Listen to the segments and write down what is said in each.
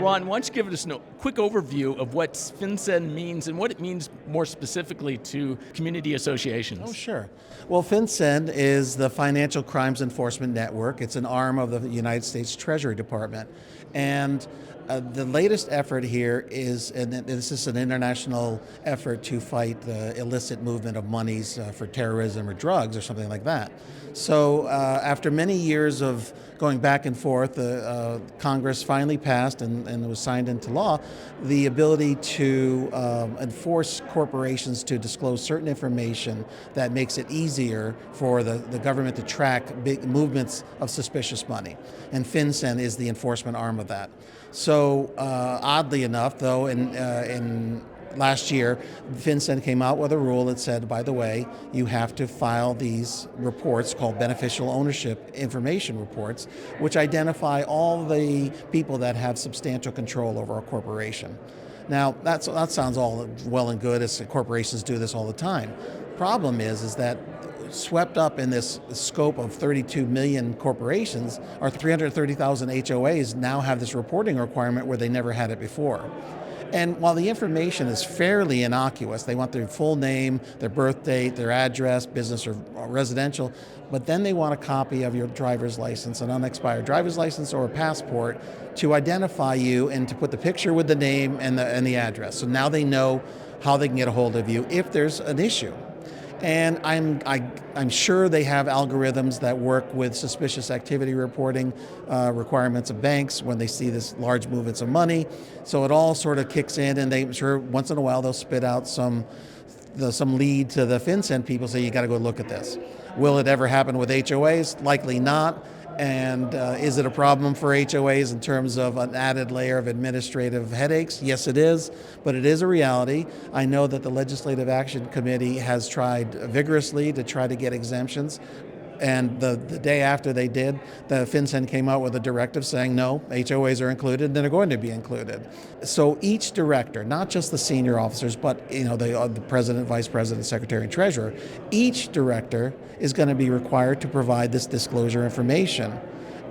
Ron, why don't you give us a quick overview of what FinCEN means and what it means more specifically to community associations? Oh, sure. Well, FinCEN is the Financial Crimes Enforcement Network. It's an arm of the United States Treasury Department. And the latest effort here is, and this is an international effort to fight the illicit movement of monies for terrorism or drugs or something like that. So after many years of going back and forth, Congress finally passed and it was signed into law the ability to enforce corporations to disclose certain information that makes it easier for the government to track big movements of suspicious money. And FinCEN is the enforcement arm of that. So oddly enough, though, in last year, FinCEN came out with a rule that said, by the way, you have to file these reports called beneficial ownership information reports, which identify all the people that have substantial control over a corporation. Now, that sounds all well and good, as corporations do this all the time. Problem is that swept up in this scope of 32 million corporations, or 330,000 HOAs now have this reporting requirement where they never had it before. And while the information is fairly innocuous, they want their full name, their birth date, their address, business or residential, but then they want a copy of your driver's license, an unexpired driver's license or a passport to identify you and to put the picture with the name and the address. So now they know how they can get a hold of you if there's an issue. And I'm sure they have algorithms that work with suspicious activity reporting requirements of banks when they see this large movements of money. So it all sort of kicks in, and I'm sure once in a while they'll spit out some lead to the FinCEN people, say you got to go look at this. Will it ever happen with HOAs? Likely not. And is it a problem for HOAs in terms of an added layer of administrative headaches? Yes, it is, but it is a reality. I know that the Legislative Action Committee has tried vigorously to try to get exemptions. And the day after they did, the FinCEN came out with a directive saying, no, HOAs are included, and they're going to be included. So each director, not just the senior officers, but the president, vice president, secretary, and treasurer, each director is going to be required to provide this disclosure information.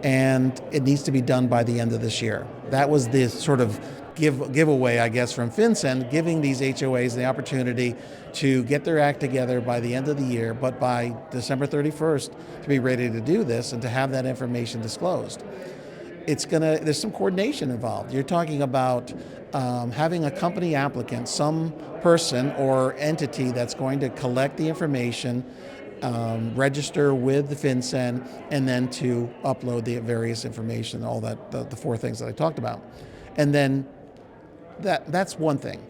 And it needs to be done by the end of this year. That was the sort of giveaway, I guess, from FinCEN, giving these HOAs the opportunity to get their act together by the end of the year, but by December 31st to be ready to do this and to have that information disclosed. There's some coordination involved. You're talking about having a company applicant, some person or entity that's going to collect the information, register with the FinCEN, and then to upload the various information, all that, the four things that I talked about. And then that's one thing.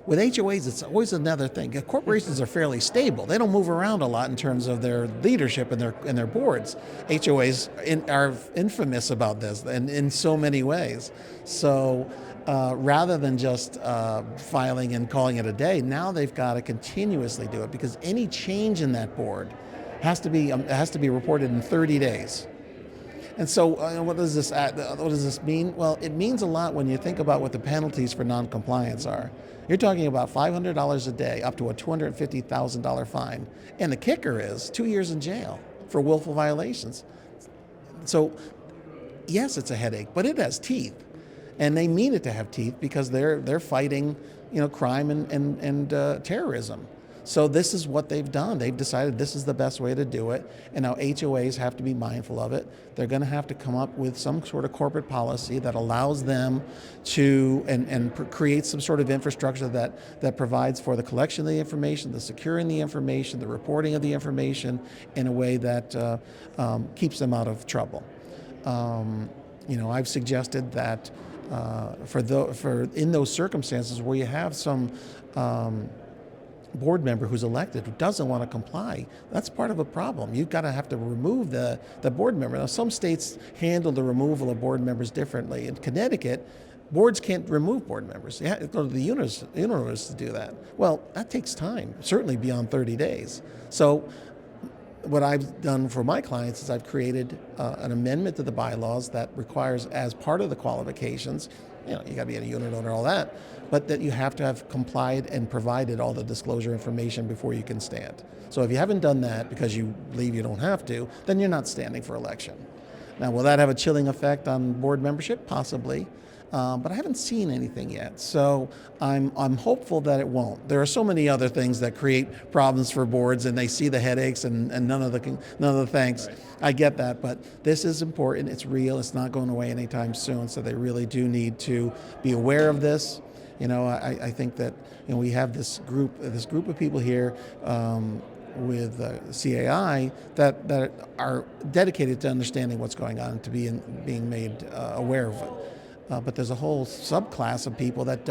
With HOAs, it's always another thing. Corporations are fairly stable. They don't move around a lot in terms of their leadership and their boards. HOAs are infamous about this and in so many ways. So rather than just filing and calling it a day, now they've got to continuously do it, because any change in that board has to be reported in 30 days. And so what does this mean? Well, it means a lot when you think about what the penalties for noncompliance are. You're talking about $500 a day, up to a $250,000 fine. And the kicker is 2 years in jail for willful violations. So yes, it's a headache, but it has teeth. And they mean it to have teeth because they're fighting, crime and terrorism. So this is what they've done. They've decided this is the best way to do it, and now HOAs have to be mindful of it. They're going to have to come up with some sort of corporate policy that allows them to and create some sort of infrastructure that provides for the collection of the information, the securing the information, the reporting of the information in a way that keeps them out of trouble. I've suggested that for in those circumstances where you have some board member who's elected who doesn't want to comply, that's part of a problem. You've got to have to remove the board member. Now, some states handle the removal of board members differently. In Connecticut, boards can't remove board members. You have to go to the unions to do that. Well, that takes time, certainly beyond 30 days. So what I've done for my clients is I've created an amendment to the bylaws that requires, as part of the qualifications, you got to be a unit owner, all that, but that you have to have complied and provided all the disclosure information before you can stand. So if you haven't done that because you believe you don't have to, then you're not standing for election. Now, will that have a chilling effect on board membership? Possibly. but I haven't seen anything yet. So I'm hopeful that it won't. There are so many other things that create problems for boards, and they see the headaches and none of the thanks. Right. I get that, but this is important. It's real. It's not going away anytime soon. So they really do need to be aware of this. I think that we have this group of people here with CAI that are dedicated to understanding what's going on and to being made aware of it. But there's a whole subclass of people that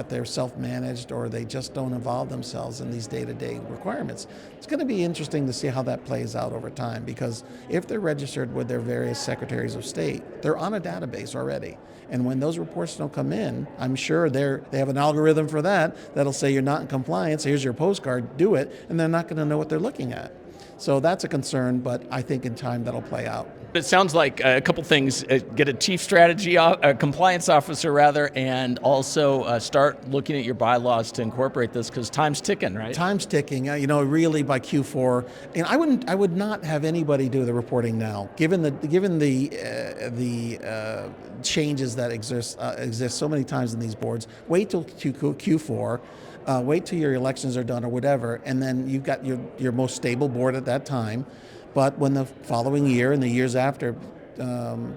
they're self-managed, or they just don't involve themselves in these day-to-day requirements. It's going to be interesting to see how that plays out over time, because if they're registered with their various secretaries of state, they're on a database already. And when those reports don't come in, I'm sure they have an algorithm for that'll say you're not in compliance, here's your postcard, do it, and they're not going to know what they're looking at. So that's a concern, but I think in time that'll play out. It sounds like a couple things: get a chief compliance officer rather, and also start looking at your bylaws to incorporate this, because time's ticking, right? Time's ticking. Really by Q4, and I would not have anybody do the reporting now, given the changes that exist so many times in these boards. Wait till Q4. Wait till your elections are done or whatever, and then you've got your most stable board at that time. But when the following year and the years after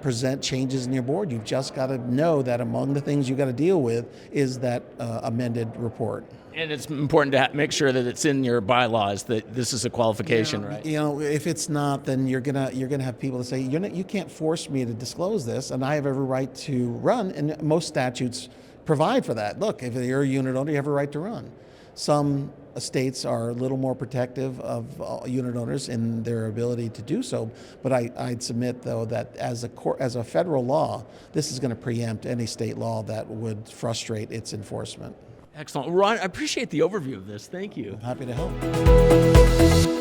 present changes in your board, you've just got to know that among the things you've got to deal with is that amended report. And it's important to make sure that it's in your bylaws that this is a qualification, right? If it's not, then you're gonna have people that say you can't force me to disclose this, and I have every right to run. And most statutes provide for that. Look, if you're a unit owner, you have a right to run. Some states are a little more protective of unit owners in their ability to do so, but I'd submit, though, that as a federal law, this is going to preempt any state law that would frustrate its enforcement. Excellent. Ron, I appreciate the overview of this. Thank you. I'm happy to help.